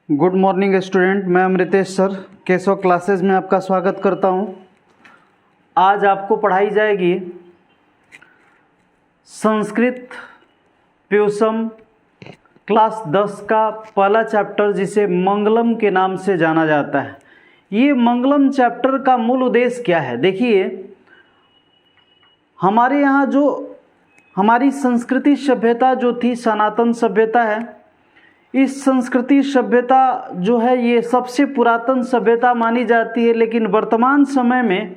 Good morning student, मैं Amritesh sir Keshav classes में आपका स्वागत करता हूं। आज आपको पढ़ाई जाएगी संस्कृत प्यूसम क्लास 10 का पहला चैप्टर, जिसे मंगलम के नाम से जाना जाता है। ये मंगलम चैप्टर का मूल उद्देश्य क्या है? देखिए, हमारे यहाँ जो हमारी संस्कृति सभ्यता जो थी, सनातन सभ्यता है, इस संस्कृति सभ्यता जो है ये सबसे पुरातन सभ्यता मानी जाती है। लेकिन वर्तमान समय में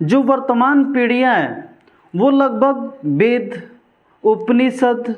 जो वर्तमान पीढ़ियां हैं वो लगभग वेद, उपनिषद,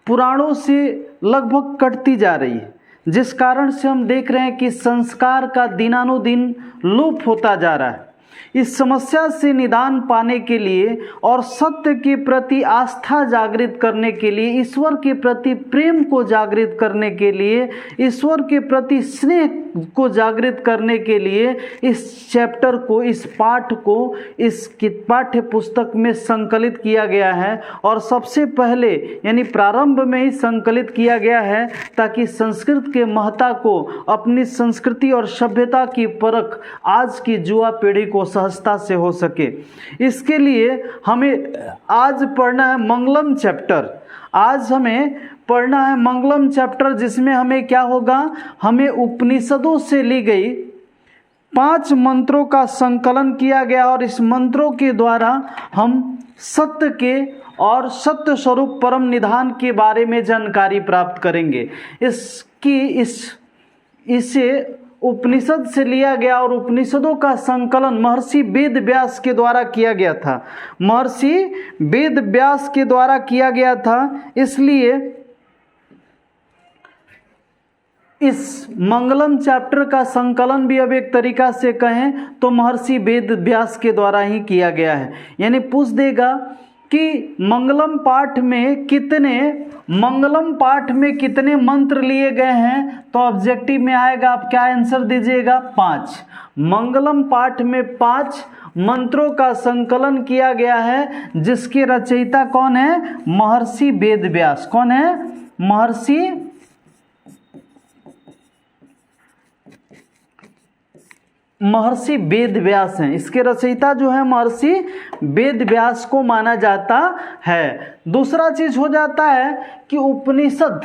पुराणों से लगभग कटती जा रही है, जिस कारण से हम देख रहे हैं कि संस्कार का दिनानुदिन लोप होता जा रहा है। इस समस्या से निदान पाने के लिए और सत्य के प्रति आस्था जागृत करने के लिए, ईश्वर के प्रति प्रेम को जागृत करने के लिए, ईश्वर के प्रति स्नेह को जागृत करने के लिए इस चैप्टर को, इस पाठ को इस पाठ्य पुस्तक में संकलित किया गया है। और सबसे पहले यानी प्रारंभ में ही संकलित किया गया है ताकि संस्कृत के महत्ता को, अपनी संस्कृति और सभ्यता की परख आज की युवा पीढ़ी को सहजता से हो सके। इसके लिए हमें आज पढ़ना है मंगलम चैप्टर। आज हमें पढ़ना है मंगलम चैप्टर, जिसमें हमें क्या होगा, हमें उपनिषदों से ली गई 5 मंत्रों का संकलन किया गया और इस मंत्रों के द्वारा हम सत्य के और सत्य स्वरूप परम निधान के बारे में जानकारी प्राप्त करेंगे। इसे उपनिषद से लिया गया और उपनिषदों का संकलन महर्षि वेद व्यास के द्वारा किया गया था। महर्षि वेद व्यास के द्वारा किया गया था, इसलिए इस मंगलम चैप्टर का संकलन भी अब एक तरीका से कहें तो महर्षि वेद व्यास के द्वारा ही किया गया है। यानी पूछ देगा कि मंगलम पाठ में कितने मंत्र लिए गए हैं, तो ऑब्जेक्टिव में आएगा, आप क्या आंसर दीजिएगा? 5। मंगलम पाठ में 5 मंत्रों का संकलन किया गया है, जिसके रचयिता कौन है? महर्षि वेद व्यास। कौन है? महर्षि वेद व्यास हैं। इसके रचयिता जो है महर्षि वेद व्यास को माना जाता है। दूसरा चीज हो जाता है कि उपनिषद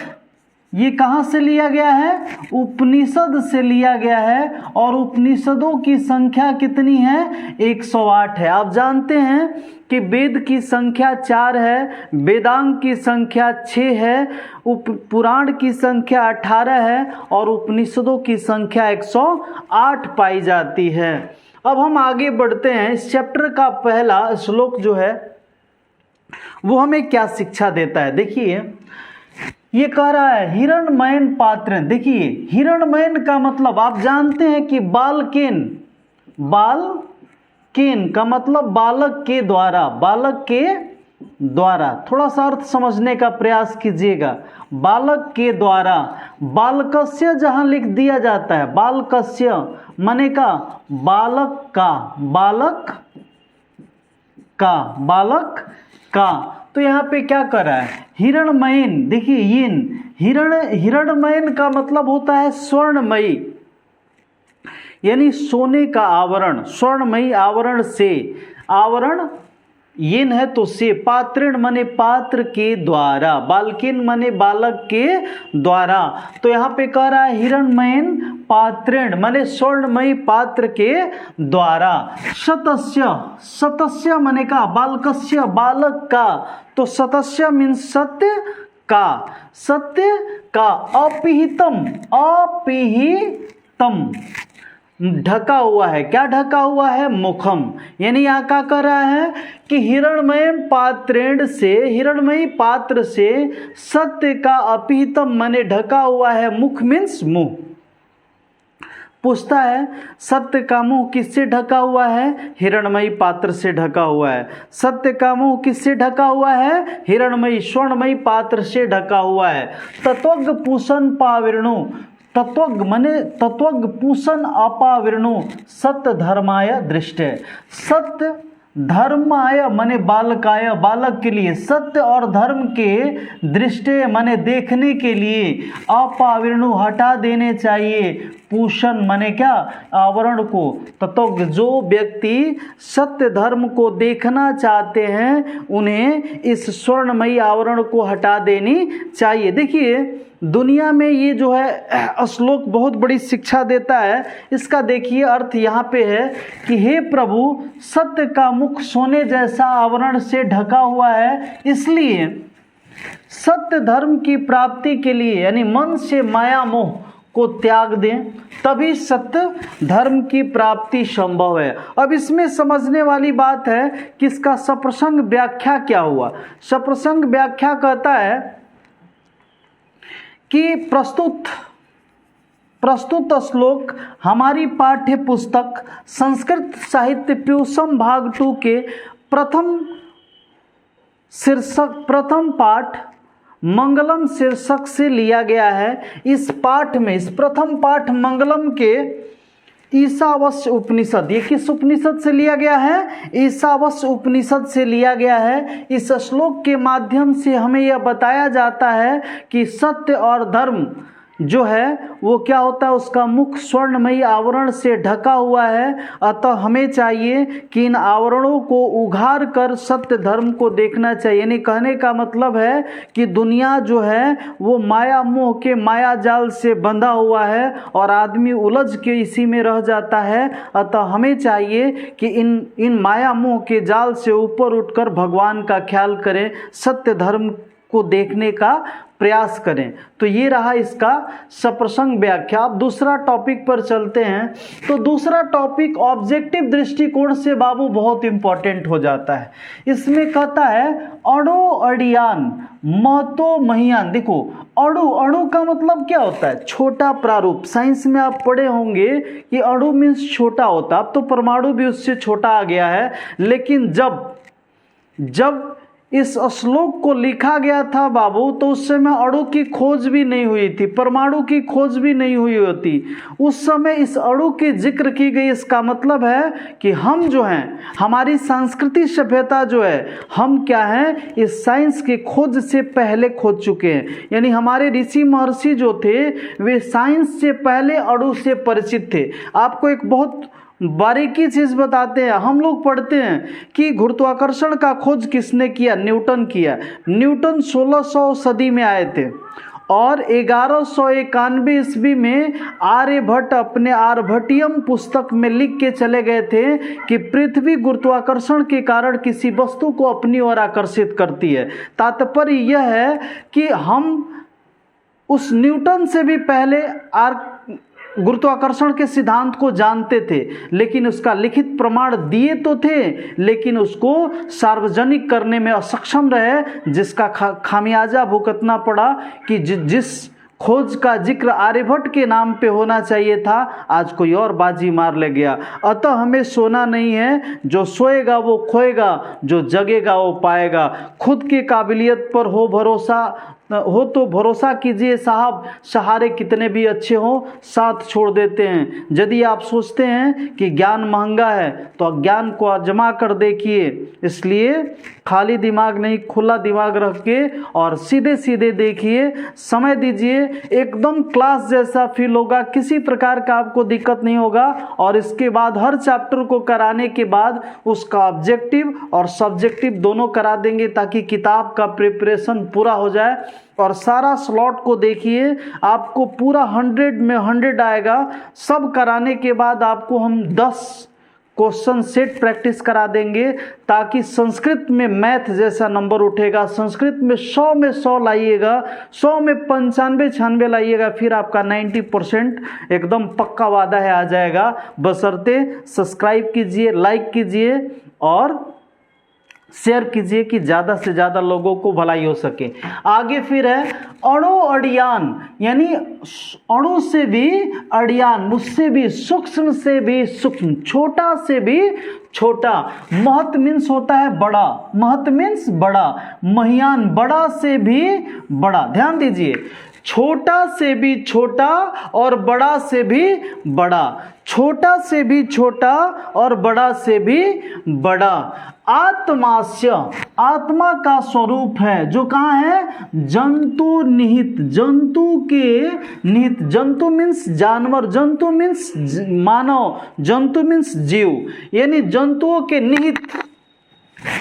ये कहाँ से लिया गया है? उपनिषद से लिया गया है और उपनिषदों की संख्या कितनी है? 108 है। आप जानते हैं कि वेद की संख्या 4 है, वेदांग की संख्या 6 है, पुराण की संख्या 18 है और उपनिषदों की संख्या 108 पाई जाती है। अब हम आगे बढ़ते हैं। इस चैप्टर का पहला श्लोक जो है वो हमें क्या शिक्षा देता है? देखिए, ये कह रहा है हिरण्मयन पात्र। देखिए, हिरण्मयन का मतलब आप जानते हैं कि बालकेन का मतलब बालक के द्वारा। थोड़ा सा अर्थ समझने का प्रयास कीजिएगा। बालक के द्वारा, बालकस्य जहां लिख दिया जाता है, बालकस्य माने का बालक का, तो यहाँ पे क्या कर रहा है? हिरण्मयन। देखिए, हिरण्मयन का मतलब होता है स्वर्णमयी, यानी सोने का आवरण, स्वर्णमयी आवरण से, आवरण येन है तो से, पात्रण माने पात्र के द्वारा, बालकिन माने बालक के द्वारा। तो यहाँ पे कह रहा है हिरण्मयन पात्रण माने स्वर्णमयी पात्र के द्वारा। सतस्य माने का बालकस्य, बालक का, तो सतस्य मीन्स सत्य का, अपिहितम ढका हुआ है। क्या ढका हुआ है? मुखम। यानी यहाँ क्या कर रहा है कि हिरण्मयी पात्र से सत्य का अपिहितम माने ढका हुआ है। मुख मीन्स मुंह। पूछता है सत्य का मुंह किससे ढका हुआ है? हिरण्मयी पात्र से ढका हुआ है। सत्य का मुंह किससे ढका हुआ है? हिरण्मयी स्वर्णमयी पात्र से ढका हुआ है। तत्वज्ञ पूषण पाविर्णु, तत्वज्ञ माने तत्वज्ञ पूषण अपाविर्णु सत्य धर्माय दृष्टे। सत्य धर्माय माने बालकाय, बालक के लिए, सत्य और धर्म के दृष्टि माने देखने के लिए, अपावरणु हटा देने चाहिए, पूषण माने क्या, आवरण को। तो जो व्यक्ति सत्य धर्म को देखना चाहते हैं उन्हें इस स्वर्णमयी आवरण को हटा देनी चाहिए। देखिए दुनिया में ये जो है श्लोक बहुत बड़ी शिक्षा देता है। इसका देखिए अर्थ यहाँ पे है कि हे प्रभु, सत्य का मुख सोने जैसा आवरण से ढका हुआ है, इसलिए सत्य धर्म की प्राप्ति के लिए यानी मन से माया मोह को त्याग दें, तभी सत्य धर्म की प्राप्ति संभव है। अब इसमें समझने वाली बात है कि इसका सप्रसंग व्याख्या क्या हुआ। सप्रसंग व्याख्या कहता है कि प्रस्तुत श्लोक हमारी पाठ्य पुस्तक संस्कृत साहित्य प्यूषम भाग 2 के प्रथम पाठ मंगलम शीर्षक से लिया गया है। इस प्रथम पाठ मंगलम के ईशावास्य उपनिषद, ये किस उपनिषद से लिया गया है? ईशावास्य उपनिषद से लिया गया है। इस श्लोक के माध्यम से हमें यह बताया जाता है कि सत्य और धर्म जो है वो क्या होता है, उसका मुख स्वर्णमयी आवरण से ढका हुआ है। अतः हमें चाहिए कि इन आवरणों को उघाड़ कर सत्य धर्म को देखना चाहिए। यानी कहने का मतलब है कि दुनिया जो है वो माया मोह के माया जाल से बंधा हुआ है और आदमी उलझ के इसी में रह जाता है। अतः हमें चाहिए कि इन माया मोह के जाल से ऊपर उठकर भगवान का ख्याल करें, सत्य धर्म को देखने का प्रयास करें। तो ये रहा इसका सप्रसंग व्याख्या। अब दूसरा टॉपिक पर चलते हैं। तो दूसरा टॉपिक ऑब्जेक्टिव दृष्टिकोण से बाबू बहुत इंपॉर्टेंट हो जाता है। इसमें कहता है अणु अड़ियान महतो महियान। देखो अणु का मतलब क्या होता है? छोटा प्रारूप। साइंस में आप पढ़े होंगे कि अणु मीन्स छोटा होता, अब तो परमाणु भी उससे छोटा आ गया है। लेकिन जब इस श्लोक को लिखा गया था बाबू, तो उस समय अणु की खोज भी नहीं हुई थी, परमाणु की खोज भी नहीं हुई होती। उस समय इस अणु की जिक्र की गई। इसका मतलब है कि हम जो हैं, हमारी सांस्कृतिक सभ्यता जो है, हम क्या हैं, इस साइंस की खोज से पहले खोज चुके हैं। यानी हमारे ऋषि महर्षि जो थे वे साइंस से पहले अणु से परिचित थे। आपको एक बहुत बारीकी चीज बताते हैं। हम लोग पढ़ते हैं कि गुरुत्वाकर्षण का खोज किसने किया? न्यूटन किया। न्यूटन 1600 सदी में आए थे और 1191 ईस्वी में आर्यभट्ट अपने आर्यभट्टियम पुस्तक में लिख के चले गए थे कि पृथ्वी गुरुत्वाकर्षण के कारण किसी वस्तु को अपनी ओर आकर्षित करती है। तात्पर्य यह है कि हम उस न्यूटन से भी पहले गुरुत्वाकर्षण के सिद्धांत को जानते थे, लेकिन उसका लिखित प्रमाण दिए तो थे, लेकिन उसको सार्वजनिक करने में असक्षम रहे, जिसका खामियाजा भुगतना पड़ा कि जिस खोज का जिक्र आर्यभट्ट के नाम पे होना चाहिए था, आज कोई और बाजी मार ले गया। अतः हमें सोना नहीं है, जो सोएगा वो खोएगा, जो जगेगा वो पाएगा। खुद की काबिलियत पर हो तो भरोसा कीजिए साहब, सहारे कितने भी अच्छे हो साथ छोड़ देते हैं। यदि आप सोचते हैं कि ज्ञान महंगा है तो अज्ञान को आजमा कर देखिए। इसलिए खाली दिमाग नहीं, खुला दिमाग रख के और सीधे सीधे देखिए, समय दीजिए, एकदम क्लास जैसा फील होगा, किसी प्रकार का आपको दिक्कत नहीं होगा। और इसके बाद हर चैप्टर को कराने के बाद उसका ऑब्जेक्टिव और सब्जेक्टिव दोनों करा देंगे, ताकि किताब का प्रिपरेशन पूरा हो जाए। और सारा स्लॉट को देखिए, आपको पूरा 100 में 100 आएगा। सब कराने के बाद आपको हम 10 क्वेश्चन सेट प्रैक्टिस करा देंगे, ताकि संस्कृत में मैथ जैसा नंबर उठेगा। संस्कृत में 100 में 100 लाइएगा, 100 में 95-96 लाइएगा, फिर आपका 90% एकदम पक्का वादा है आ जाएगा। बशर्ते सब्सक्राइब कीजिए, लाइक कीजिए और शेयर कीजिए कि ज़्यादा से ज़्यादा लोगों को भलाई हो सके। आगे फिर है अणु अड़ियान, यानी अणु से भी अड़ियान, मुझसे भी सूक्ष्म से भी सूक्ष्म, छोटा से भी छोटा। महत मीन्स होता है बड़ा, महत मीन्स बड़ा, महियान बड़ा से भी बड़ा। ध्यान दीजिए, छोटा से भी छोटा और बड़ा से भी बड़ा, छोटा से भी छोटा और बड़ा से भी बड़ा। आत्मास्य, आत्मा का स्वरूप है जो कहाँ है, जंतु निहित, जंतु के निहित, जंतु मीन्स जानवर, जंतु मीन्स मानव, जंतु मीन्स जीव, यानी जंतुओं के निहित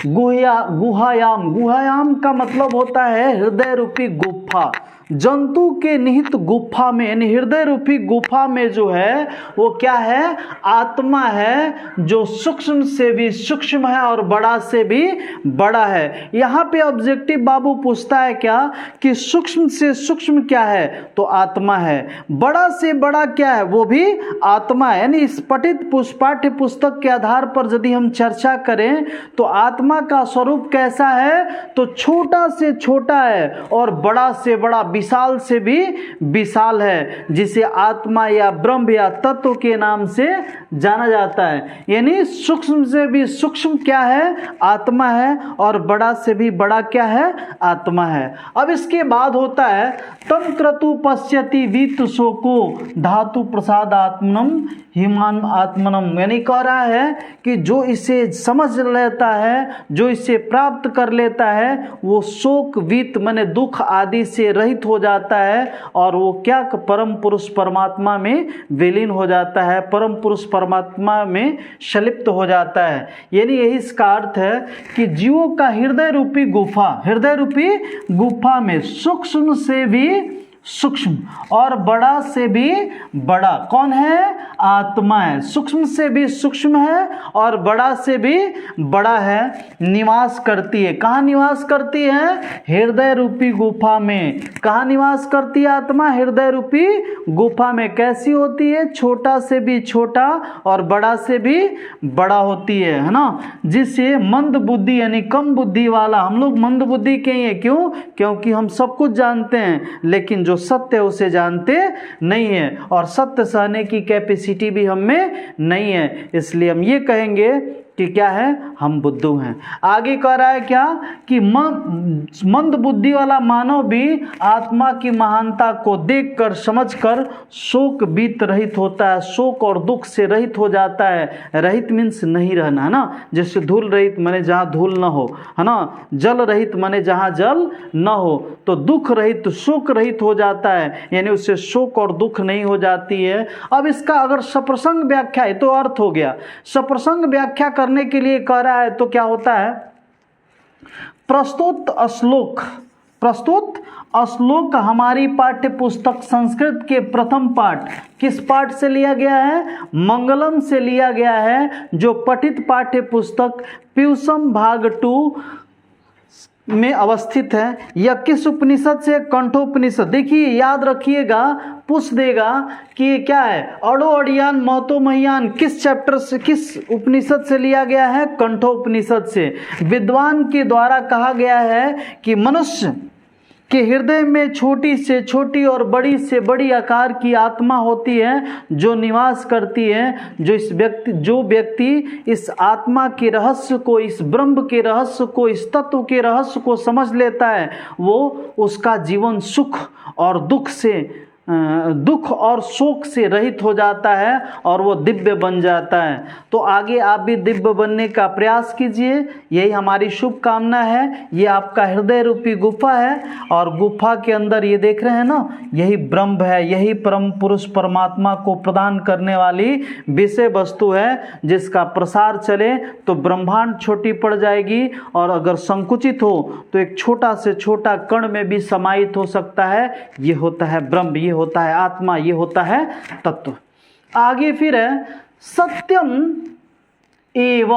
गुहायाम, गुहायाम का मतलब होता है हृदय रूपी गुफा, जंतु के निहित गुफा में, यानी हृदय रूपी गुफा में जो है वो क्या है, आत्मा है जो सूक्ष्म से भी सूक्ष्म है और बड़ा से भी बड़ा है। यहाँ पे ऑब्जेक्टिव बाबू पूछता है क्या कि सूक्ष्म से सूक्ष्म क्या है, तो आत्मा है, बड़ा से बड़ा क्या है, वो भी आत्मा है। यानी इस पठित पाठ्य पुस्तक के आधार पर यदि हम चर्चा करें तो आत्मा का स्वरूप कैसा है, तो छोटा से छोटा है और बड़ा से बड़ा, विशाल से भी विशाल है, जिसे आत्मा या ब्रह्म या तत्व के नाम से जाना जाता है। यानी सूक्ष्म से भी सूक्ष्म क्या है, आत्मा है, और बड़ा से भी बड़ा क्या है, आत्मा है। अब इसके बाद होता है तम क्रतु पश्यति वीत शोको धातु प्रसाद आत्मनम हिमान आत्मनम, यानी कह रहा है कि जो इसे समझ लेता है, जो इसे प्राप्त कर लेता है, वो शोक वीत माने दुख आदि से रहित हो जाता है और वो क्या, परम पुरुष परमात्मा में विलीन हो जाता है, परम पुरुष परमात्मा में संलिप्त हो जाता है। यानी यही इसका अर्थ है कि जीवों का हृदय रूपी गुफा, हृदय रूपी गुफा में सूक्ष्म से भी सूक्ष्म और बड़ा से भी बड़ा कौन है, आत्मा है, सूक्ष्म से भी सूक्ष्म है और बड़ा से भी बड़ा है, निवास करती है। कहाँ निवास करती है, हृदय रूपी गुफा में। कहाँ निवास करती है आत्मा, हृदय रूपी गुफा में। कैसी होती है, छोटा से भी छोटा और बड़ा से भी बड़ा होती है ना, जिसे मंद बुद्धि यानी कम बुद्धि वाला, हम लोग मंद बुद्धि के हैं, क्यों, क्योंकि हम सब कुछ जानते हैं लेकिन जो सत्य उसे जानते नहीं है और सत्य सहने की कैपेसिटी भी हम में नहीं है, इसलिए हम ये कहेंगे कि क्या है, हम बुद्धू हैं। आगे कह रहा है क्या कि मंद बुद्धि वाला मानव भी आत्मा की महानता को देखकर समझकर शोक बीत रहित होता है, शोक और दुख से रहित हो जाता है। रहित मीन्स नहीं रहना, है ना, जैसे धूल रहित माने जहाँ धूल न हो, है ना, जल रहित माने जहाँ जल न हो, तो दुख रहित शोक रहित हो जाता है, यानी उससे शोक और दुख नहीं हो जाती है। अब इसका अगर सप्रसंग व्याख्या है तो अर्थ हो गया, सप्रसंग व्याख्या करने के लिए कह रहा है तो क्या होता है, प्रस्तुत श्लोक हमारी पाठ्य पुस्तक संस्कृत के प्रथम पाठ, किस पाठ से लिया गया है, मंगलम से लिया गया है, जो पठित पाठ्य पुस्तक पीयूषम भाग 2 में अवस्थित है। यह किस उपनिषद से, कंठोपनिषद। देखिए याद रखिएगा, पूछ देगा कि क्या है, अड़ो अड़ियान महतो महियान किस चैप्टर से, किस उपनिषद से लिया गया है, कंठोपनिषद से। विद्वान के द्वारा कहा गया है कि मनुष्य के हृदय में छोटी से छोटी और बड़ी से बड़ी आकार की आत्मा होती है जो निवास करती है। जो व्यक्ति इस आत्मा के रहस्य को, इस ब्रह्म के रहस्य को, इस तत्व के रहस्य को समझ लेता है, वो उसका जीवन सुख और शोक से रहित हो जाता है और वो दिव्य बन जाता है। तो आगे आप भी दिव्य बनने का प्रयास कीजिए, यही हमारी शुभकामना है। ये आपका हृदय रूपी गुफा है और गुफा के अंदर ये देख रहे हैं ना, यही ब्रह्म है, यही परम पुरुष परमात्मा को प्रदान करने वाली विषय वस्तु है। जिसका प्रसार चले तो ब्रह्मांड छोटी पड़ जाएगी और अगर संकुचित हो तो एक छोटा से छोटा कण में भी समाहित हो सकता है। ये होता है ब्रह्म, ये होता है आत्मा, ये होता है तत्व। आगे फिर है सत्यम एव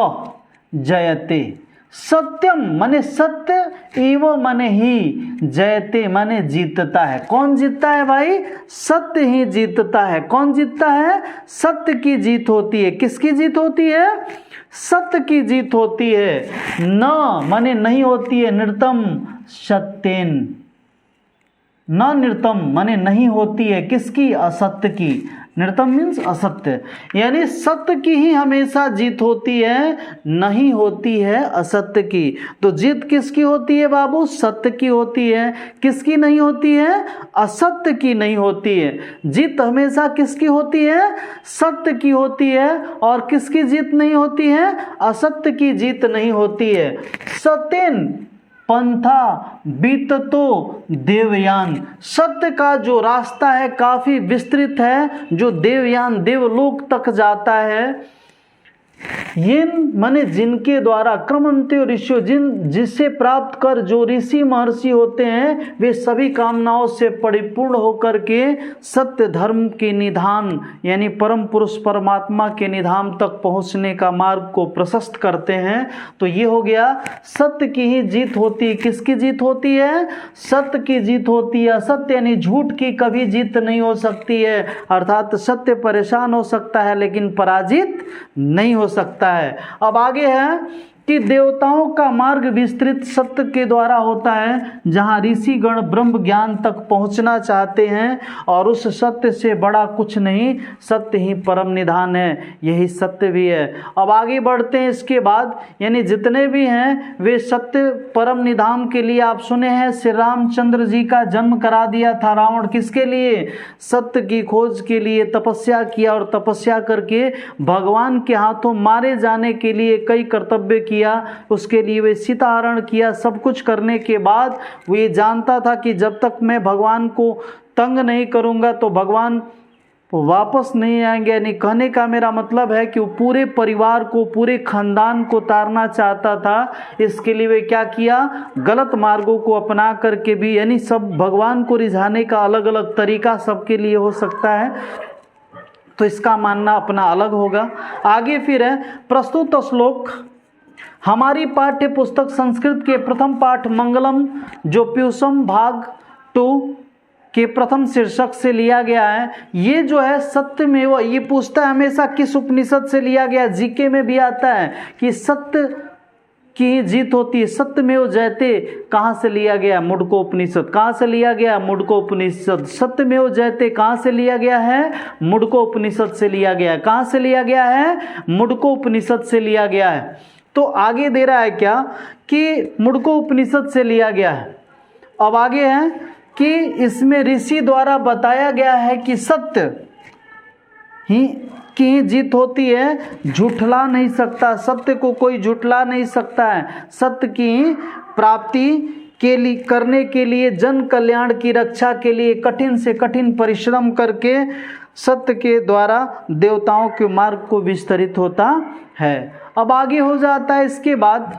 जयते। सत्यम माने सत्य, एव माने ही, जयते माने जीतता है। कौन जीतता है भाई, सत्य ही जीतता है। कौन जीतता है, सत्य की जीत होती है। किसकी जीत होती है, सत्य की जीत होती है। न माने नहीं होती है, नृतम सत्येन, न नृतम माने नहीं होती है, किसकी, असत्य की। निरतम मीन्स असत्य, यानी सत्य की ही हमेशा जीत होती है, नहीं होती है असत्य की। तो जीत किसकी होती है बाबू? सत्य की होती है। किसकी नहीं होती है? असत्य की नहीं होती है। जीत हमेशा किसकी होती है? सत्य की होती है। और किसकी जीत नहीं होती है? असत्य की जीत नहीं होती है। सतेन पंथा बीततो देवयान, सत्य का जो रास्ता है काफी विस्तृत है, जो देवयान देवलोक तक जाता है। ये माने जिनके द्वारा क्रमंत्यो ऋषियों, जिसे प्राप्त कर जो ऋषि महर्षि होते हैं वे सभी कामनाओं से परिपूर्ण होकर के सत्य धर्म के निधान यानी परम पुरुष परमात्मा के निधान तक पहुंचने का मार्ग को प्रशस्त करते हैं। तो ये हो गया सत्य की ही जीत होती है। किसकी जीत होती है? सत्य की जीत होती है। असत्य यानी झूठ की कभी जीत नहीं हो सकती है, अर्थात सत्य परेशान हो सकता है लेकिन पराजित नहीं हो सकता है। अब आगे है कि देवताओं का मार्ग विस्तृत सत्य के द्वारा होता है, जहां ऋषिगण ब्रह्म ज्ञान तक पहुंचना चाहते हैं और उस सत्य से बड़ा कुछ नहीं, सत्य ही परम निधान है, यही सत्य भी है। अब आगे बढ़ते हैं। इसके बाद यानी जितने भी हैं वे सत्य परम निधान के लिए आप सुने हैं श्री रामचंद्र जी का जन्म करा दिया था रावण। किसके लिए? सत्य की खोज के लिए तपस्या किया और तपस्या करके भगवान के हाथों मारे जाने के लिए कई कर्तव्य किया। उसके लिए वे सीताहरण किया। सब कुछ करने के बाद वो ये जानता था कि जब तक मैं भगवान को तंग नहीं करूंगा तो भगवान वापस नहीं आएंगे। यानी कहने का मेरा मतलब है कि वो पूरे परिवार को, पूरे खानदान को तारना चाहता था। इसके लिए वे क्या किया? गलत मार्गों को अपना करके भी, यानी सब भगवान को रिझाने का अलग अलग तरीका सबके लिए हो सकता है, तो इसका मानना अपना अलग होगा। आगे फिर है प्रस्तुत श्लोक हमारी पाठ्य पुस्तक संस्कृत के प्रथम पाठ मंगलम जो प्यूसम भाग 2 के प्रथम शीर्षक से लिया गया है। ये जो है सत्यमेव, ये पूछता है हमेशा किस उपनिषद से लिया गया। जीके में भी आता है कि सत्य की जीत होती है। सत्यमेव जयते कहाँ से लिया गया? मुंडकोपनिषद। कहाँ से लिया गया? मुंडकोपनिषद। सत्यमेव जयते कहाँ से लिया गया है? मुंडकोपनिषद से लिया गया है। कहाँ से लिया गया है? मुंडकोपनिषद से लिया गया है। तो आगे दे रहा है क्या कि मुंडकोपनिषद से लिया गया है। अब आगे है कि इसमें ऋषि द्वारा बताया गया है कि सत्य ही की जीत होती है, झूठला नहीं सकता। सत्य को कोई झूठला नहीं सकता है। सत्य की प्राप्ति के लिए करने के लिए, जन कल्याण की रक्षा के लिए कठिन से कठिन परिश्रम करके सत्य के द्वारा देवताओं के मार्ग को विस्तरित होता है। अब आगे हो जाता है इसके बाद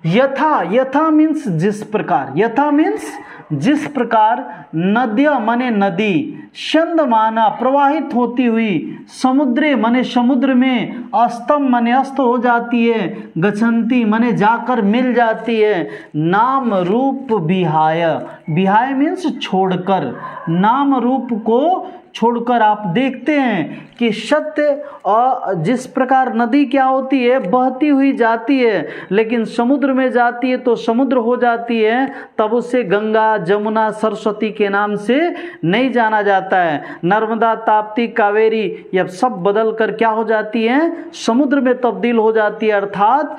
यथा। यथा मीन्स जिस प्रकार। यथा मीन्स जिस प्रकार नद्य माने नदी, छंदमाना प्रवाहित होती हुई, समुद्रे माने समुद्र में, अस्तम माने अस्त हो जाती है, गच्छन्ति माने जाकर मिल जाती है, नाम रूप विहाय। विहाय मीन्स छोड़कर, नाम रूप को छोड़कर। आप देखते हैं कि सत्य और जिस प्रकार नदी क्या होती है? बहती हुई जाती है, लेकिन समुद्र में जाती है तो समुद्र हो जाती है, तब उसे गंगा जमुना सरस्वती के नाम से नहीं जाना जाता है। नर्मदा ताप्ती कावेरी यह सब बदल कर क्या हो जाती है? समुद्र में तब्दील हो जाती है। अर्थात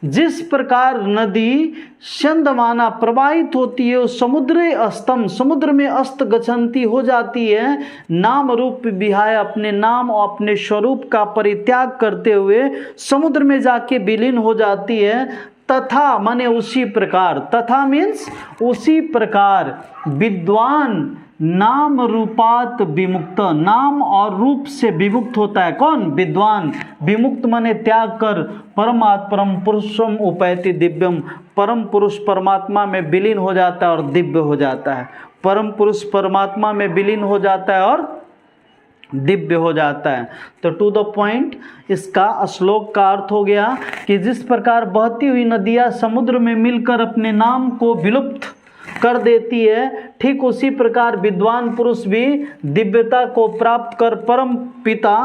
जिस प्रकार नदी छंदमाना प्रवाहित होती है, समुद्र अस्तम, समुद्र में अस्त गच्छन्ति हो जाती है, नाम रूप विहाय, अपने नाम और अपने स्वरूप का परित्याग करते हुए समुद्र में जाके विलीन हो जाती है। तथा माने उसी प्रकार, तथा मीन्स उसी प्रकार, विद्वान नाम रूपात विमुक्त, नाम और रूप से विमुक्त होता है। कौन? विद्वान। विमुक्त माने त्याग कर, परम पुरुषम उपैति दिव्यम, परम पुरुष परमात्मा में विलीन हो जाता है और दिव्य हो जाता है। परम पुरुष परमात्मा में विलीन हो जाता है और दिव्य हो जाता है। तो टू द पॉइंट इसका श्लोक का अर्थ हो गया कि जिस प्रकार बहती हुई नदियाँ समुद्र में मिलकर अपने नाम को विलुप्त कर देती है, ठीक उसी प्रकार विद्वान पुरुष भी दिव्यता को प्राप्त कर परम पिता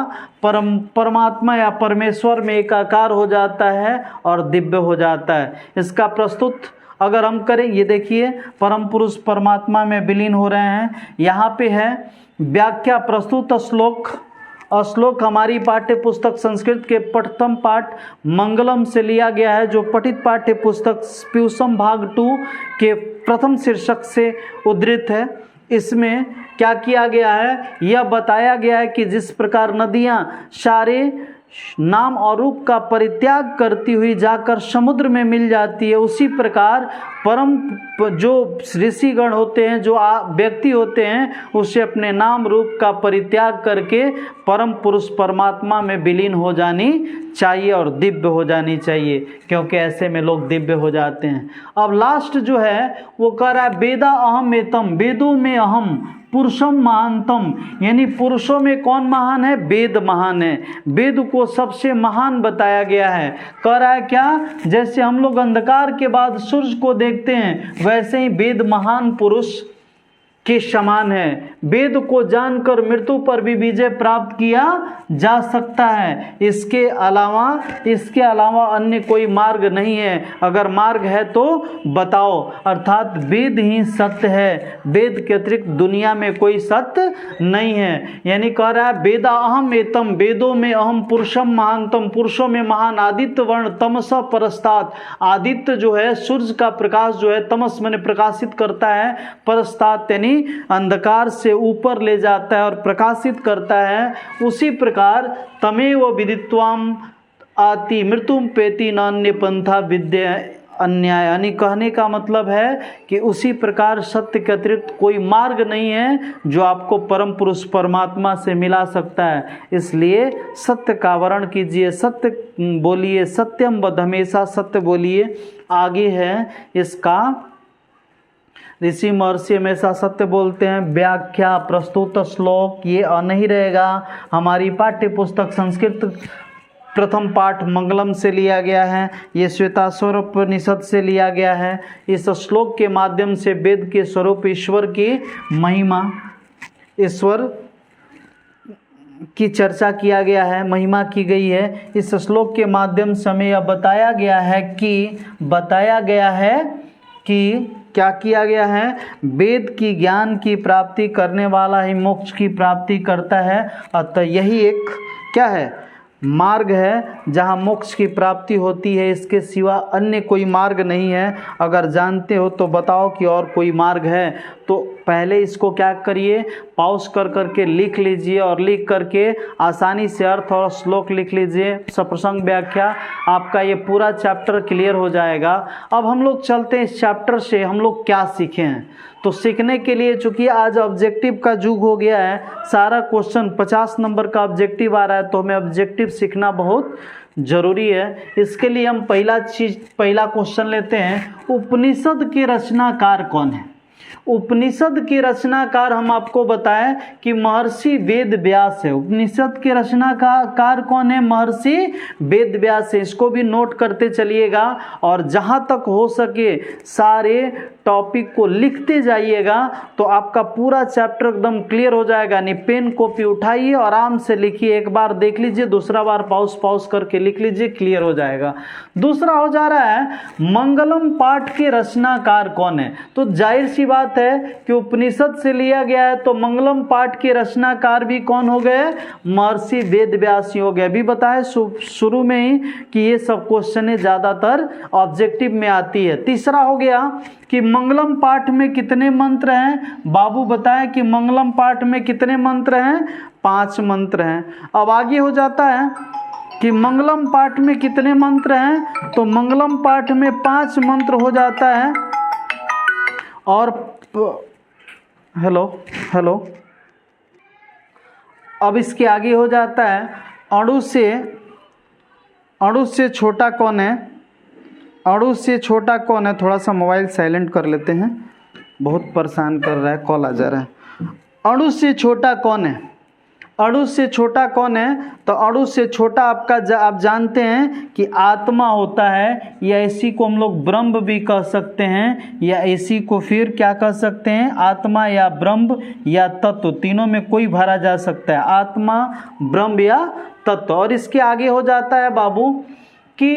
परमात्मा या परमेश्वर में एकाकार हो जाता है और दिव्य हो जाता है। इसका प्रस्तुत अगर हम करें, ये देखिए परम पुरुष परमात्मा में विलीन हो रहे हैं। यहाँ पे है व्याख्या प्रस्तुत श्लोक हमारी पाठ्य पुस्तक संस्कृत के प्रथम पाठ मंगलम से लिया गया है, जो पठित पाठ्य पुस्तक पीयूषम भाग 2 के प्रथम शीर्षक से उद्धृत है। इसमें क्या किया गया है, यह बताया गया है कि जिस प्रकार नदियाँ सारे नाम और रूप का परित्याग करती हुई जाकर समुद्र में मिल जाती है, उसी प्रकार परम जो ऋषिगण होते हैं, जो व्यक्ति होते हैं, उसे अपने नाम रूप का परित्याग करके परम पुरुष परमात्मा में विलीन हो जानी चाहिए और दिव्य हो जानी चाहिए, क्योंकि ऐसे में लोग दिव्य हो जाते हैं। अब लास्ट जो है वो कह रहा है वेदा अहम एतम, वेदों में अहम पुरुषम महानतम, यानी पुरुषों में कौन महान है, वेद महान है। वेद को सबसे महान बताया गया है। कह रहा है क्या, जैसे हम लोग अंधकार के बाद सूर्य को देखते हैं, वैसे ही वेद महान पुरुष के समान है। वेद को जानकर मृत्यु पर भी विजय प्राप्त किया जा सकता है। इसके अलावा अन्य कोई मार्ग नहीं है। अगर मार्ग है तो बताओ, अर्थात वेद ही सत्य है, वेद के अतिरिक्त दुनिया में कोई सत्य नहीं है। यानी कह रहा है वेदा अहम एतम, वेदों में अहम पुरुषम महानतम, पुरुषों में महान आदित्य वर्ण तमस परस्तात, आदित्य जो है सूर्य का प्रकाश जो है तमस मैंने प्रकाशित करता है, परस्तात यानी अंधकार से ऊपर ले जाता है और प्रकाशित करता है। उसी प्रकार तमेव विदित्वाम आति मृत्युम पेति नान्य पंथा विद्या अन्याय, यानी कहने का मतलब है कि उसी प्रकार सत्य के अतिरिक्त कोई मार्ग नहीं है जो आपको परम पुरुष परमात्मा से मिला सकता है। इसलिए सत्य का वर्ण कीजिए, सत्य बोलिए, सत्यम वद, हमेशा सत्य बोलिए। आगे है इसका, ऋषि महर्षि हमेशा सत्य बोलते हैं। व्याख्या प्रस्तुत श्लोक ये नहीं रहेगा, हमारी पाठ्य पुस्तक संस्कृत प्रथम पाठ मंगलम से लिया गया है, ये श्वेताश्वर उपनिषद से लिया गया है। इस श्लोक के माध्यम से वेद के स्वरूप ईश्वर की महिमा, ईश्वर की चर्चा किया गया है, महिमा की गई है। इस श्लोक के माध्यम से हमें यह बताया गया है कि क्या किया गया है, वेद की ज्ञान की प्राप्ति करने वाला ही मोक्ष की प्राप्ति करता है। अतः यही एक क्या है, मार्ग है जहाँ मोक्ष की प्राप्ति होती है। इसके सिवा अन्य कोई मार्ग नहीं है। अगर जानते हो तो बताओ कि और कोई मार्ग है तो पहले इसको क्या करिए, पॉज कर करके लिख लीजिए और लिख करके आसानी से अर्थ और श्लोक लिख लीजिए, सप्रसंग व्याख्या, आपका ये पूरा चैप्टर क्लियर हो जाएगा। अब हम लोग चलते हैं इस चैप्टर से हम लोग क्या सीखे हैं। तो सीखने के लिए चूंकि आज ऑब्जेक्टिव का युग हो गया है, सारा क्वेश्चन 50 नंबर का ऑब्जेक्टिव आ रहा है, तो हमें ऑब्जेक्टिव सीखना बहुत जरूरी है। इसके लिए हम पहला क्वेश्चन लेते हैं, उपनिषद के रचनाकार कौन है। उपनिषद के रचनाकार हम आपको बताएं कि महर्षि वेद व्यास है। उपनिषद के रचनाकार कौन है, महर्षि वेद व्यास है। इसको भी नोट करते चलिएगा और जहां तक हो सके सारे टॉपिक को लिखते जाइएगा तो आपका पूरा चैप्टर एकदम क्लियर हो जाएगा। नहीं, पेन कॉपी उठाइए और आराम से लिखिए, एक बार देख लीजिए, दूसरा बार पॉज करके लिख लीजिए, क्लियर हो जाएगा। दूसरा हो जा रहा है मंगलम पाठ के रचनाकार कौन है। तो जाहिर सी बात है कि उपनिषद से लिया गया है तो मंगलम पाठ के रचनाकार भी कौन हो गए, महर्षि वेद व्यास हो गए। अभी बताए शुरू में ही कि ये सब क्वेश्चन ज्यादातर ऑब्जेक्टिव में आती है। तीसरा हो गया कि मंगलम पाठ में कितने मंत्र हैं। बाबू बताएं कि मंगलम पाठ में कितने मंत्र हैं, 5 मंत्र हैं। अब आगे हो जाता है कि मंगलम पाठ में कितने मंत्र हैं, तो मंगलम पाठ में 5 मंत्र हो जाता है। और हेलो अब इसके आगे हो जाता है अणु से छोटा कौन है, अणु से छोटा कौन है। थोड़ा सा मोबाइल साइलेंट कर लेते हैं, बहुत परेशान कर रहा है, कॉल आ जा रहा है। अणु से छोटा कौन है, अणु से छोटा कौन है, तो अणु से छोटा आप जानते हैं कि आत्मा होता है, या इसी को हम लोग ब्रह्म भी कह सकते हैं, या इसी को फिर क्या कह सकते हैं, आत्मा या ब्रह्म या तत्व, तीनों में कोई भरा जा सकता है, आत्मा ब्रह्म या तत्व। और इसके आगे हो जाता है बाबू कि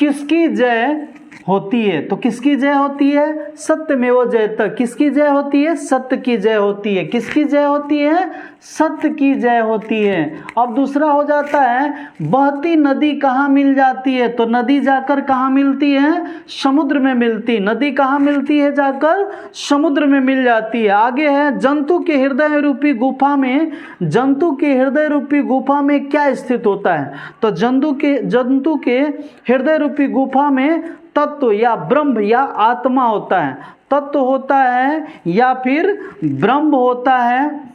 किसकी जय होती है। तो किसकी जय होती है? सत्यमेव जयते। किसकी जय होती है? सत्य की जय होती है। किसकी जय होती है? सत्य की जय होती है। अब दूसरा हो जाता है बहती नदी कहाँ मिल जाती है? तो नदी जाकर कहाँ मिलती है? समुद्र में मिलती। नदी कहाँ मिलती है? जाकर समुद्र में मिल जाती है। आगे है जंतु के हृदय रूपी गुफा में। जंतु के हृदय रूपी गुफा में क्या स्थित होता है? तो जंतु के हृदय रूपी गुफा में तत्व या ब्रह्म या आत्मा होता है। तत्व होता है या फिर ब्रह्म होता है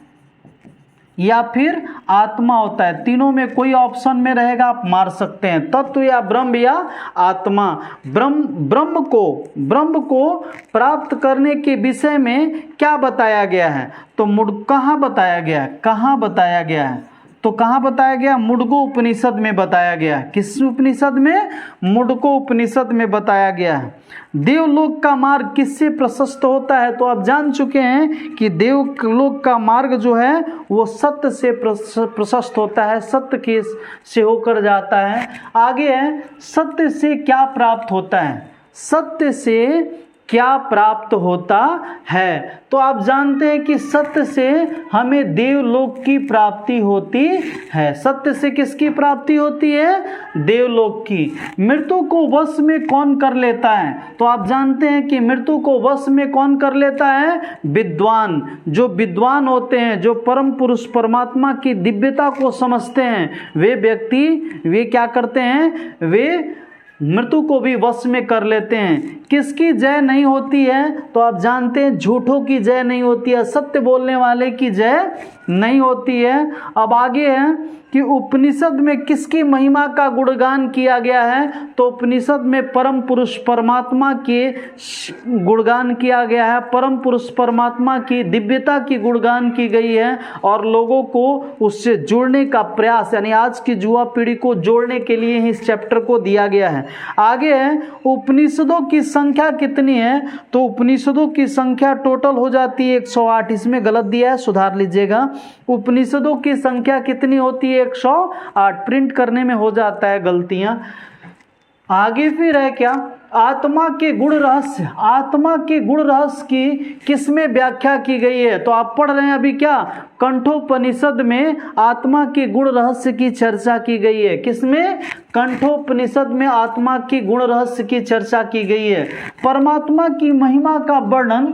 या फिर आत्मा होता है। तीनों में कोई ऑप्शन में रहेगा, आप मार सकते हैं। तत्व या ब्रह्म या आत्मा। ब्रह्म को प्राप्त करने के विषय में क्या बताया गया है? तो कहाँ बताया गया है? कहाँ बताया गया है? तो कहाँ बताया गया? मुंडको उपनिषद में बताया गया। किस उपनिषद में? मुंडको उपनिषद में बताया गया है। देवलोक का मार्ग किससे प्रशस्त होता है? तो आप जान चुके हैं कि देवलोक का मार्ग जो है वो सत्य से प्रशस्त होता है, सत्य के से होकर जाता है। आगे है सत्य से क्या प्राप्त होता है? सत्य से क्या प्राप्त होता है? तो आप जानते हैं कि सत्य से हमें देवलोक की प्राप्ति होती है। सत्य से किसकी प्राप्ति होती है? देवलोक की। मृत्यु को वश में कौन कर लेता है? तो आप जानते हैं कि मृत्यु को वश में कौन कर लेता है? विद्वान। जो विद्वान होते हैं, जो परम पुरुष परमात्मा की दिव्यता को समझते हैं, वे व्यक्ति वे क्या करते हैं? वे मृत्यु को भी वश में कर लेते हैं। किसकी जय नहीं होती है? तो आप जानते हैं झूठों की जय नहीं होती है, सत्य बोलने वाले की जय नहीं होती है। अब आगे है कि उपनिषद में किसकी महिमा का गुणगान किया गया है? तो उपनिषद में परम पुरुष परमात्मा के गुणगान किया गया है। परम पुरुष परमात्मा की दिव्यता की गुणगान की गई है और लोगों को उससे जुड़ने का प्रयास, यानी आज की युवा पीढ़ी को जोड़ने के लिए ही इस चैप्टर को दिया गया है। आगे है उपनिषदों की संख्या कितनी है? तो उपनिषदों की संख्या टोटल हो जाती है 108। इसमें गलत दिया है, सुधार लीजिएगा। उपनिषदों की संख्या कितनी होती है? 108। प्रिंट करने में हो जाता है गलतियां। आगे फिर है क्या? आत्मा के गुण रहस्य। आत्मा के गुण रहस्य की किसमें व्याख्या की गई है? तो आप पढ़ रहे हैं अभी क्या? कंठोपनिषद में आत्मा के गुण रहस्य की चर्चा की गई है। किसमें? कंठोपनिषद में आत्मा के गुण रहस्य की चर्चा की गई है। परमात्मा की महिमा का वर्णन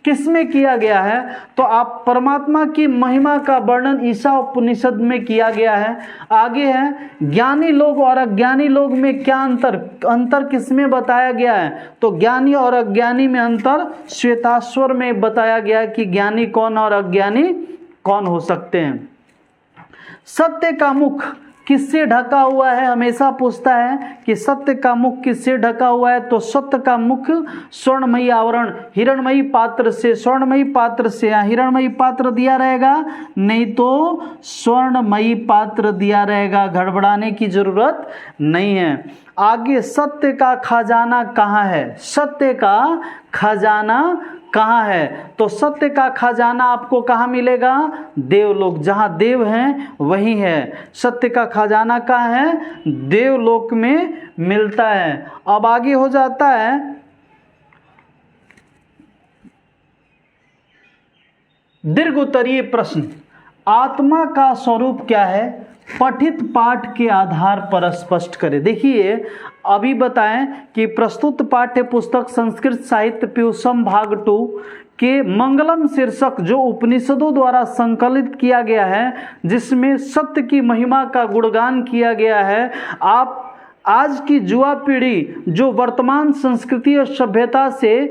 किसमें किया गया है? तो आप परमात्मा की महिमा का वर्णन ईशा उपनिषद में किया गया है। आगे है ज्ञानी लोग और अज्ञानी लोग में क्या अंतर किसमें बताया गया है? तो ज्ञानी और अज्ञानी में अंतर श्वेताश्वर में बताया गया है कि ज्ञानी कौन और अज्ञानी कौन हो सकते हैं। सत्य का मुख किससे ढका हुआ है? हमेशा पूछता है कि सत्य का मुख किससे ढका हुआ है? तो सत्य का मुख स्वर्णमयी आवरण हिरणमयी पात्र से, स्वर्णमयी पात्र से, हिरणमयी पात्र दिया रहेगा नहीं तो स्वर्णमयी पात्र दिया रहेगा, गड़बड़ाने की जरूरत नहीं है। आगे सत्य का खजाना कहाँ है? सत्य का खजाना कहाँ है? तो सत्य का खजाना आपको कहाँ मिलेगा? देवलोक। जहाँ देव हैं वही है। सत्य का खजाना कहाँ है? देवलोक में मिलता है। अब आगे हो जाता है दीर्घ उत्तरीय प्रश्न। आत्मा का स्वरूप क्या है? पठित पाठ के आधार पर स्पष्ट करें। देखिए अभी बताएं कि प्रस्तुत पाठ्य पुस्तक संस्कृत साहित्य प्यूसम भाग 2 के मंगलम शीर्षक जो उपनिषदों द्वारा संकलित किया गया है, जिसमें सत्य की महिमा का गुणगान किया गया है। आप आज की युवा पीढ़ी जो वर्तमान संस्कृति और सभ्यता से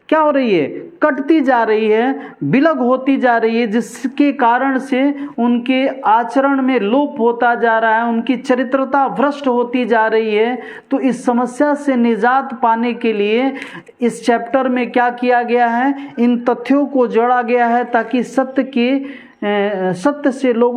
क्या हो रही है? कटती जा रही है, विलग होती जा रही है, जिसके कारण से उनके आचरण में लोप होता जा रहा है, उनकी चरित्रता भ्रष्ट होती जा रही है। तो इस समस्या से निजात पाने के लिए इस चैप्टर में क्या किया गया है? इन तथ्यों को जोड़ा गया है ताकि सत्य से लोगों